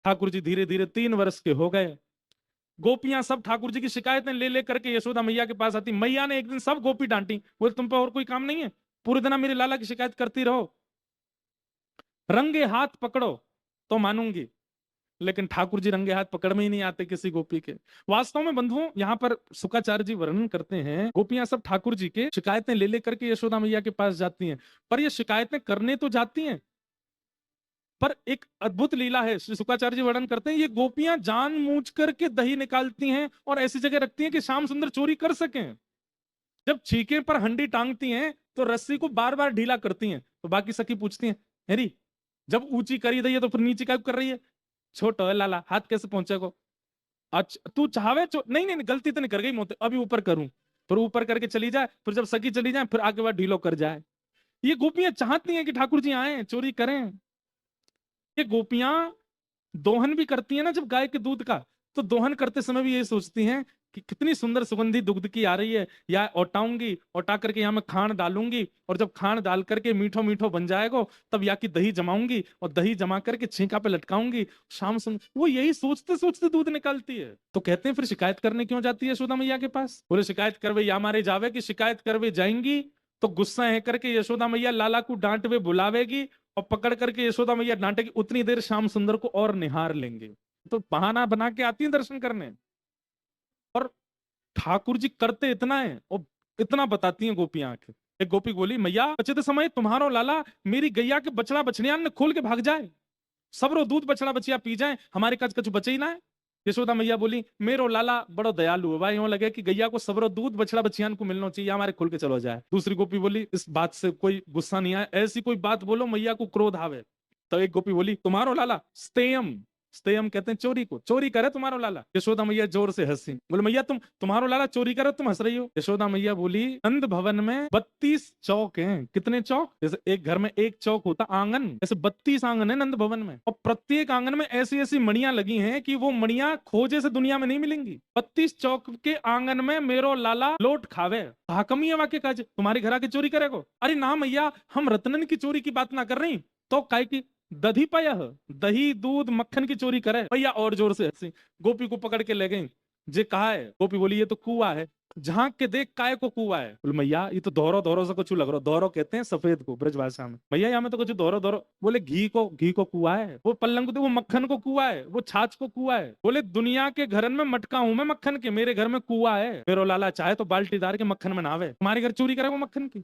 ठाकुर जी धीरे धीरे 3 वर्ष के हो गए। गोपियां सब ठाकुर जी की शिकायतें ले ले करके यशोदा मैया के पास आती। मैया ने एक दिन सब गोपी डांटी, बोले तुम पे और कोई काम नहीं है, पूरे दिन मेरे लाला की शिकायत करती रहो, रंगे हाथ पकड़ो तो मानूंगी। लेकिन ठाकुर जी रंगे हाथ पकड़ में ही नहीं आते किसी गोपी के। वास्तव में बंधुओं, यहाँ पर शुक्राचार्य जी वर्णन करते हैं, गोपियां सब ठाकुर जी के शिकायतें ले लेकर के यशोदा मैया के पास जाती हैं, पर ये शिकायतें करने तो जाती हैं, पर एक अद्भुत लीला है, श्री शुक्राचार्य जी वर्णन करते हैं, ये गोपियां जानबूझ करके दही निकालती हैं और ऐसी जगह रखती हैं कि श्याम सुंदर चोरी कर सकें। जब छीके पर हंडी टांगती हैं तो रस्सी को बार बार ढीला करती हैं, तो बाकी सखी पूछती हैं, हेरी जब ऊंची करी दी है तो फिर नीचे क्या कर रही है, छोटो है लाला, हाथ कैसे पहुंचे को। अच्छा तू चाहवे नहीं नहीं गलती तो नहीं कर गई मोते, अभी ऊपर करूं, फिर ऊपर करके चली जाए, फिर जब सखी चली जाए फिर आगे बार ढीलो कर जाए। ये गोपियां चाहती हैं कि ठाकुर जी आए चोरी करें। ये गोपियां दोहन भी करती है ना जब गाय के दूध का, तो दोहन करते समय भी ये सोचती हैं कि कितनी सुंदर सुगंधी दुग्ध की आ रही है, या औटाऊंगी, औटा करके यहाँ मैं खांड डालूंगी, और जब खांड डाल करके मीठो मीठो बन जाएगा तब या की दही जमाऊंगी और दही जमा करके छींका पे लटकाऊंगी, शाम सुन वो यही सोचते सोचते दूध निकालती है। तो कहते हैं फिर शिकायत करने क्यों जाती है यशोदा मैया के पास। बोले शिकायत करवे या मारे जावे, कि शिकायत करवे जाएंगी तो गुस्सा है करके यशोदा मैया लाला को डांटवे बुलावेगी और पकड़ करके यशोदा मैया डांटेगी, उतनी देर श्याम सुंदर को और निहार लेंगे। तो बहाना बना के आती है दर्शन करने। और ठाकुर जी करते इतना है और इतना बताती हैं गोपियां आके। एक गोपी बोली, मैया बचते समय तुम्हारो लाला मेरी गैया के बछड़ा बछड़ियान ने खोल के भाग जाए, सबरो दूध बछड़ा बचिया पी जाए, हमारे काज कछु बचे ही ना है। यशोदा मैया बोली, मेरो लाला बड़ो दयालु है भाई, यूं लगे कि गैया को सबरो दूध बछड़ा बचियान को मिलना चाहिए, हमारे खुल के चलो जाए। दूसरी गोपी बोली, इस बात से कोई गुस्सा नहीं आया, ऐसी कोई बात बोलो मैया को क्रोध आवे। तो एक गोपी बोली, तुम्हारो लाला स्तेयम, स्तेयम कहते हैं चोरी को, चोरी करे तुम्हारो लाला। यशोदा मैया जोर से हंसी, बोले मैया तुम्हारो लाला चोरी करे तुम हंस रही हो। यशोदा मैया बोली, नंद भवन में 32 चौक हैं। कितने चौक, जैसे एक घर में एक चौक होता आंगन, ऐसे 32 आंगन है नंद भवन में, और प्रत्येक आंगन में ऐसी ऐसी मणियां लगी हैं कि वो मणियां खोजे से दुनिया में नहीं मिलेंगी। 32 चौक के आंगन में मेरो लाला लोट खावे। कमी है वाक्य काज, तुम्हारे घर आके चोरी करेगो। अरे ना मैया, हम रत्नन की चोरी की बात ना कर रही, तो काय की दधी पाया, दही दूध मक्खन की चोरी करे। भैया और जोर से हंसी, गोपी को पकड़ के ले गई। जे कहा है, गोपी बोली ये तो कुआ है, झांक के देख काय को कुआ है। बोले मैया ये तो दोहरो दोहरो से कुछ लग रहा, दोहरो कहते हैं सफेद को ब्रज भाषा में, मैया यहाँ में तो कुछ दोहरो दोहरो। बोले घी को कुआ है, वो पल्लंग को, तो वो मक्खन को कुआ है, वो छाछ को कुआ है। बोले दुनिया के घरन में मटका हूं मैं मक्खन के, मेरे घर में कुआ है, मेरो लाला चाहे तो बाल्टीदार के मक्खन में नावे, तुम्हारे घर चोरी करे वो मक्खन की।